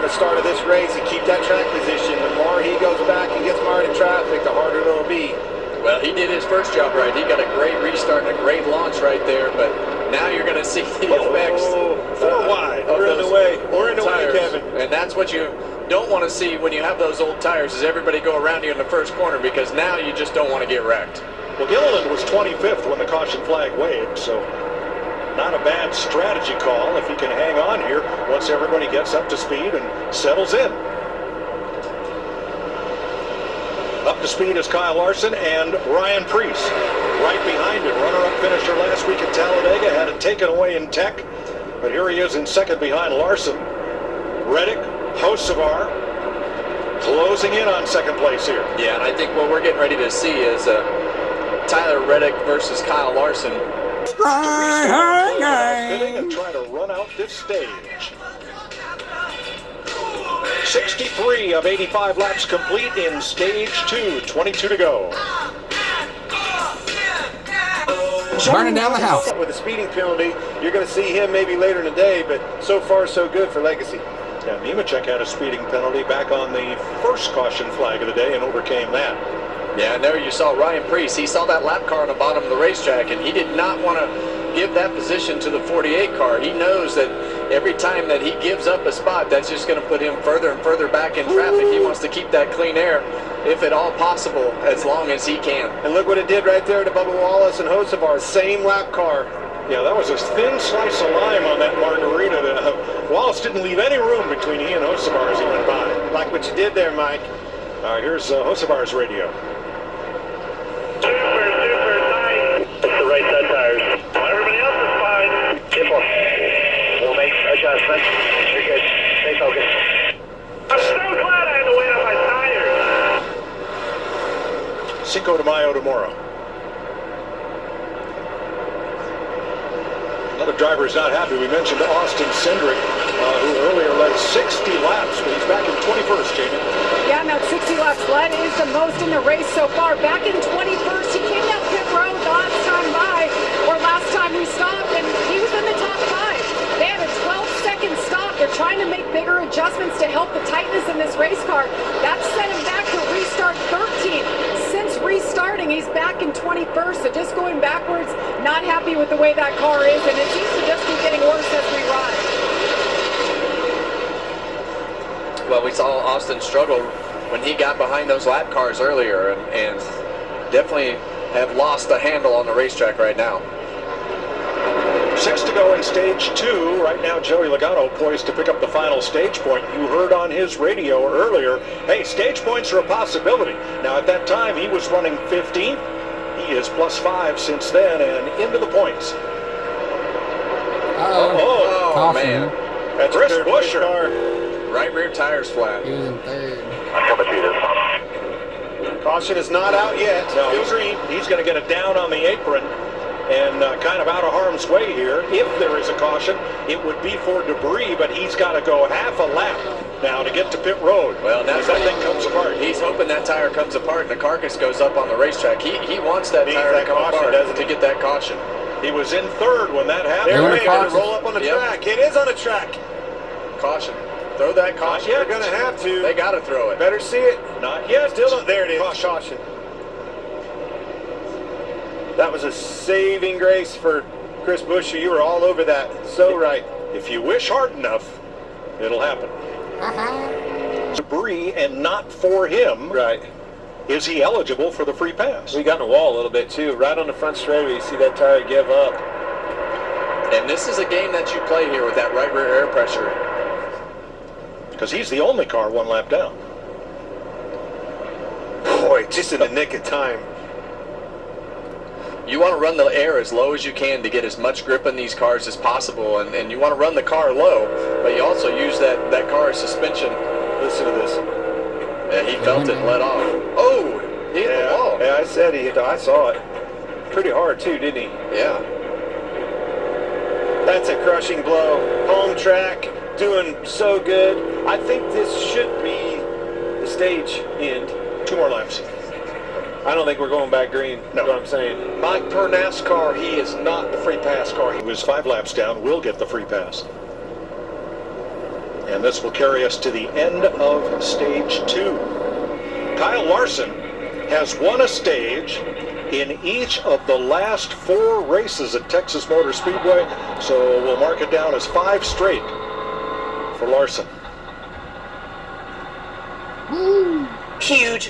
on the start of this race and keep that track position. The more he goes back and gets mired in traffic, the harder it'll be. Well, he did his first job right. He got a great restart and a great launch right there, but now you're going to see the effects. 4 wide. We're in the way. We're in the way, Kevin. And that's what you don't want to see when you have those old tires, is everybody go around you in the first corner, because now you just don't want to get wrecked. Well, Gilliland was 25th when the caution flag waved, so not a bad strategy call if he can hang on here once everybody gets up to speed and settles in. Up to speed is Kyle Larson and Ryan Preece. Right behind him, runner-up finisher last week at Talladega, had it taken away in Tech, but here he is in second behind Larson. Reddick, Hocevar closing in on second place here. Yeah, and I think what we're getting ready to see is Tyler Reddick versus Kyle Larson. And try to run out this stage. 63 of 85 laps complete in stage 2, 22 to go. Burning down the house. With a speeding penalty, you're going to see him maybe later in the day, but so far so good for Legacy. Yeah, Nemechek had a speeding penalty back on the first caution flag of the day and overcame that. Yeah, and there you saw Ryan Preece. He saw that lap car on the bottom of the racetrack, and he did not want to give that position to the 48 car. He knows that every time that he gives up a spot, that's just going to put him further and further back in traffic. He wants to keep that clean air, if at all possible, as long as he can. And look what it did right there to Bubba Wallace and Hocevar. Same lap car. Yeah, that was a thin slice of lime on that margarita. Wallace didn't leave any room between he and Hocevar as he went by. Like what you did there, Mike. All right, here's Hocevar's radio. Super nice. That's the right side tires. Everybody else is fine. Simple. We'll make adjustments. You're good. Stay focused. I'm so glad I had to wait on my tires. Cinco de Mayo tomorrow. Another driver is not happy. We mentioned Austin Cindric, who earlier led 60 laps, but he's back in 21st, Jamie. Yeah, now 60 laps led is the most in the race so far. Back in 21st, he came down pit road last time we stopped, and he was in the top 5. They had a 12-second stop. They're trying to make bigger adjustments to help the tightness in this race car. That sent him back to restart 13th. Since restarting, he's back in 21st, so just going backwards, not happy with the way that car is, and it seems to just be getting worse as we ride. Well, we saw Austin struggle when he got behind those lap cars earlier, and definitely have lost the handle on the racetrack right now. 6 to go in stage 2. Right now, Joey Logano poised to pick up the final stage point. You heard on his radio earlier, hey, stage points are a possibility. Now, at that time, he was running 15th. He is +5 since then, and into the points. Oh man. That's Chris Buescher. Right rear tire's flat. He was in third. I'm coming to you. Caution is not out yet. No, he's going to get it down on the apron and kind of out of harm's way here. If there is a caution, it would be for debris, but he's got to go half a lap now to get to pit road. Well, that's that thing comes apart. He's hoping that tire comes apart and the carcass goes up on the racetrack. He wants that tire to come apart to get that caution. He was in third when that happened. They're ready to roll up on the track. It is on the track. Caution. Throw that caution. They're going to have to. They got to throw it. Better see it. Not yet. Still not. There it is. Caution. That was a saving grace for Chris Buescher. You were all over that. So right. If you wish hard enough, it'll happen. Debris and not for him. Right. Is he eligible for the free pass? We got in the wall a little bit too. Right on the front straightaway, you see that tire give up. And this is a game that you play here with that right rear air pressure. Because he's the only car one lap down. Boy, just in the nick of time. You want to run the air as low as you can to get as much grip in these cars as possible, and you want to run the car low, but you also use that car as suspension. Listen to this. Yeah, he felt it and let off. Oh, he hit the wall. Yeah, I said he hit. I saw it. Pretty hard too, didn't he? Yeah. That's a crushing blow. Home track, doing so good. I think this should be the stage end. 2 more laps. I don't think we're going back green. No. That's what I'm saying. Mike, per Nascar, he is not the free pass car. He was 5 laps down, will get the free pass. And this will carry us to the end of stage 2. Kyle Larson has won a stage in each of the last 4 races at Texas Motor Speedway, so we'll mark it down as 5 straight for Larson. Huge